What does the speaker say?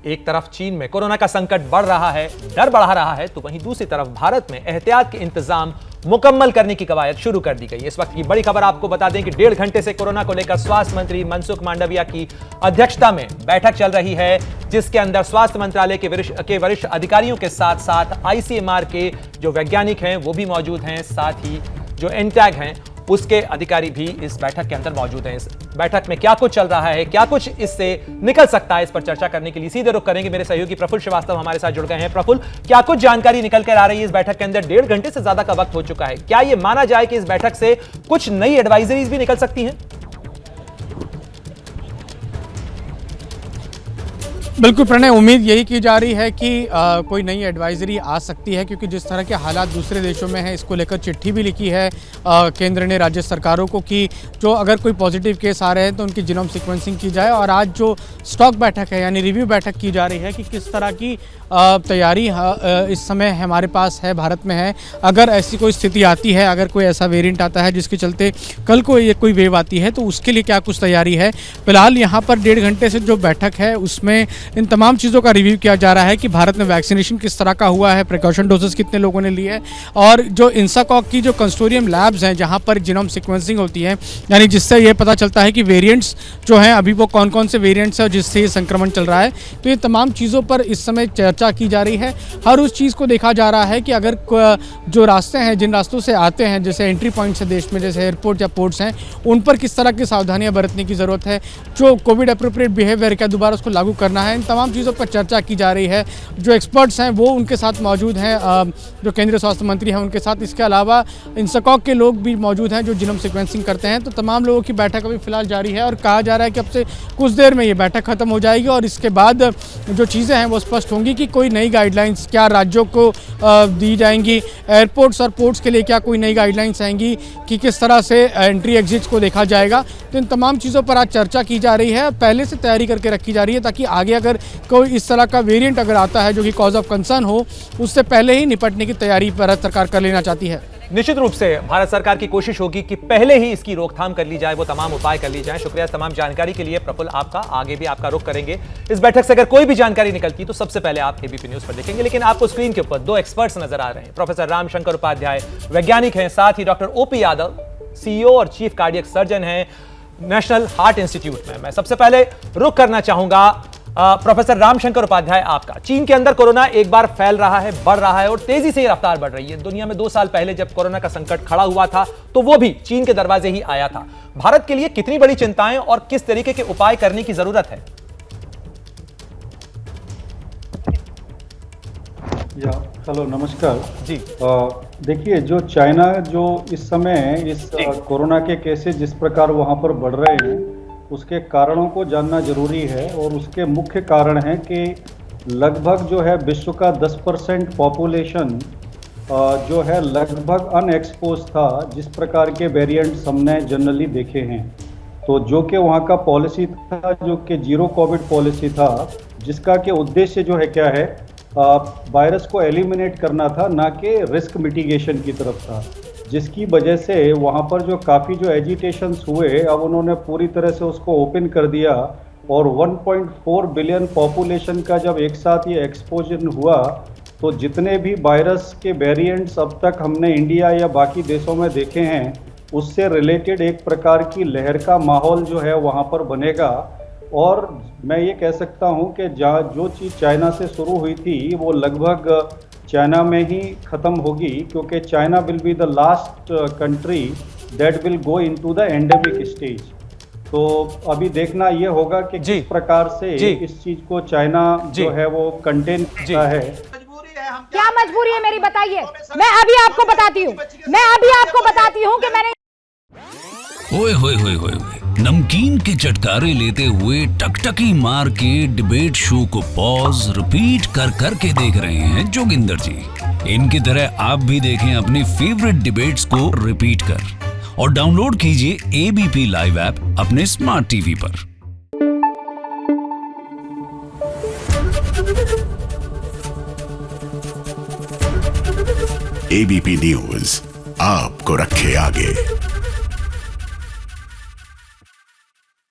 एक तरफ चीन में कोरोना का संकट बढ़ रहा है, डर बढ़ा रहा है, तो वहीं दूसरी तरफ भारत में एहतियात के इंतजाम मुकम्मल करने की कवायद शुरू कर दी गई। इस वक्त की बड़ी खबर आपको बता दें कि 1.5 घंटे से कोरोना को लेकर स्वास्थ्य मंत्री मनसुख मांडविया की अध्यक्षता में बैठक चल रही है, जिसके अंदर स्वास्थ्य मंत्रालय के वरिष्ठ अधिकारियों के साथ साथ आईसीएमआर के जो वैज्ञानिक हैं वो भी मौजूद हैं, साथ ही जो एनटैग हैं उसके अधिकारी भी इस बैठक के अंदर मौजूद हैं। इस बैठक में क्या कुछ चल रहा है, क्या कुछ इससे निकल सकता है, इस पर चर्चा करने के लिए सीधे रुख करेंगे। मेरे सहयोगी प्रफुल्ल श्रीवास्तव हमारे साथ जुड़ गए हैं। प्रफुल्ल, क्या कुछ जानकारी निकल कर आ रही है इस बैठक के अंदर? 1.5 घंटे से ज्यादा का वक्त हो चुका है, क्या यह माना जाए कि इस बैठक से कुछ नई एडवाइजरीज भी निकल सकती हैं? बिल्कुल प्रणय, उम्मीद यही की जा रही है कि कोई नई एडवाइजरी आ सकती है, क्योंकि जिस तरह के हालात दूसरे देशों में हैं, इसको लेकर चिट्ठी भी लिखी है केंद्र ने राज्य सरकारों को कि जो अगर कोई पॉजिटिव केस आ रहे हैं तो उनकी जीनोम सीक्वेंसिंग की जाए। और आज जो स्टॉक बैठक है यानी रिव्यू बैठक की जा रही है कि किस तरह की तैयारी इस समय हमारे पास है, भारत में है। अगर ऐसी कोई स्थिति आती है, अगर कोई ऐसा वेरिएंट आता है जिसके चलते कल को ये कोई वेव आती है, तो उसके लिए क्या कुछ तैयारी है। फिलहाल यहाँ पर 1.5 घंटे से जो बैठक है उसमें इन तमाम चीज़ों का रिव्यू किया जा रहा है कि भारत में वैक्सीनेशन किस तरह का हुआ है, प्रिकॉशन डोजेस कितने लोगों ने लिए, और जो इंसाकॉक की जो कंसोर्टियम लैब्स हैं जहां पर जीनोम सीक्वेंसिंग होती है, यानी जिससे ये पता चलता है कि वेरिएंट्स जो हैं अभी वो कौन कौन से वेरिएंट्स हैं और जिससे ये संक्रमण चल रहा है। तो ये तमाम चीज़ों पर इस समय चर्चा की जा रही है। हर उस चीज़ को देखा जा रहा है कि अगर जो रास्ते हैं, जिन रास्तों से आते हैं, जैसे एंट्री पॉइंट्स है देश में, जैसे एयरपोर्ट या पोर्ट्स हैं, उन पर किस तरह की सावधानियाँ बरतने की ज़रूरत है, जो कोविड अप्रोप्रिएट बिहेवियर क्या दोबारा उसको लागू करना है, इन तमाम चीज़ों पर चर्चा की जा रही है। जो एक्सपर्ट्स हैं वो उनके साथ मौजूद हैं, जो केंद्रीय स्वास्थ्य मंत्री हैं उनके साथ। इसके अलावा इंसाकॉक के लोग भी मौजूद हैं जो जीनोम सीक्वेंसिंग करते हैं। तो तमाम लोगों की बैठक अभी फिलहाल जारी है और कहा जा रहा है कि अब से कुछ देर में ये बैठक खत्म हो जाएगी और इसके बाद जो चीज़ें हैं वो स्पष्ट होंगी कि कोई नई गाइडलाइंस क्या राज्यों को दी जाएंगी, एयरपोर्ट्स और पोर्ट्स के लिए क्या कोई नई गाइडलाइंस आएंगी, कि किस तरह से एंट्री एग्जिट्स को देखा जाएगा। तो इन तमाम चीज़ों पर आज चर्चा की जा रही है, पहले से तैयारी करके रखी जा रही है, ताकि आगे अगर कोई इस तरह का वेरिएंट अगर आता है जो कि कॉज ऑफ कंसर्न हो, उससे पहले ही निपटने की तैयारी भारत सरकार कर लेना चाहती है। निश्चित रूप से भारत सरकार की कोशिश होगी कि पहले ही इसकी रोकथाम कर ली जाए, वो तमाम उपाय कर ली जाए। शुक्रिया तमाम जानकारी के लिए प्रफुल्ल आपका। आगे भी आपका रुख करेंगे। इस बैठक से अगर कोई भी जानकारी निकलती तो सबसे पहले आप एबीपी न्यूज पर देखेंगे। लेकिन आपको स्क्रीन के ऊपर 2 एक्सपर्ट्स नजर आ रहे हैं। प्रोफेसर रामशंकर उपाध्याय वैज्ञानिक हैं, साथ ही डॉक्टर ओपी यादव सीईओ और चीफ कार्डियक सर्जन हैं नेशनल हार्ट इंस्टीट्यूट में। मैं सबसे पहले रुख करना चाहूंगा प्रोफेसर रामशंकर उपाध्याय आपका। चीन के अंदर कोरोना एक बार फैल रहा है, बढ़ रहा है और तेजी से रफ्तार बढ़ रही है। दुनिया में 2 साल पहले जब कोरोना का संकट खड़ा हुआ था तो वो भी चीन के दरवाजे ही आया था। भारत के लिए कितनी बड़ी चिंताएं और किस तरीके के उपाय करने की जरूरत है? हेलो, नमस्कार जी। देखिए, जो चाइना जो इस समय इस कोरोना के केसेस जिस प्रकार वहां पर बढ़ रहे हैं, उसके कारणों को जानना जरूरी है। और उसके मुख्य कारण हैं कि लगभग जो है विश्व का 10% पॉपुलेशन जो है लगभग अनएक्सपोज था जिस प्रकार के वेरिएंट्स हमने जनरली देखे हैं। तो जो कि वहाँ का पॉलिसी था, जो कि जीरो कोविड पॉलिसी था, जिसका कि उद्देश्य जो है क्या है, वायरस को एलिमिनेट करना था, ना कि रिस्क मिटिगेशन की तरफ था। जिसकी वजह से वहाँ पर जो काफ़ी जो एजिटेशंस हुए, अब उन्होंने पूरी तरह से उसको ओपन कर दिया। और 1.4 बिलियन पॉपुलेशन का जब एक साथ ये एक्सपोजर हुआ, तो जितने भी वायरस के वेरिएंट्स अब तक हमने इंडिया या बाकी देशों में देखे हैं, उससे रिलेटेड एक प्रकार की लहर का माहौल जो है वहाँ पर बनेगा। और मैं ये कह सकता हूँ कि जो चीज़ चाइना से शुरू हुई थी वो लगभग चाइना में ही ख़त्म होगी, क्योंकि China will be the last country that will go into the endemic stage. तो अभी देखना ये होगा कि किस प्रकार से इस चीज़ को चाइना जो है वो कंटेन करता है। क्या मजबूरी है मेरी, बताइए। मैं अभी आपको बताती हूँ कि मैंने ओए होए होए होए, नमकीन के चटकारे लेते हुए टकटकी मार के डिबेट शो को पॉज रिपीट कर कर के देख रहे हैं जोगिंदर जी। इनकी तरह आप भी देखें अपनी फेवरेट डिबेट्स को रिपीट कर और डाउनलोड कीजिए एबीपी लाइव ऐप अपने स्मार्ट टीवी पर। एबीपी न्यूज आपको रखे आगे।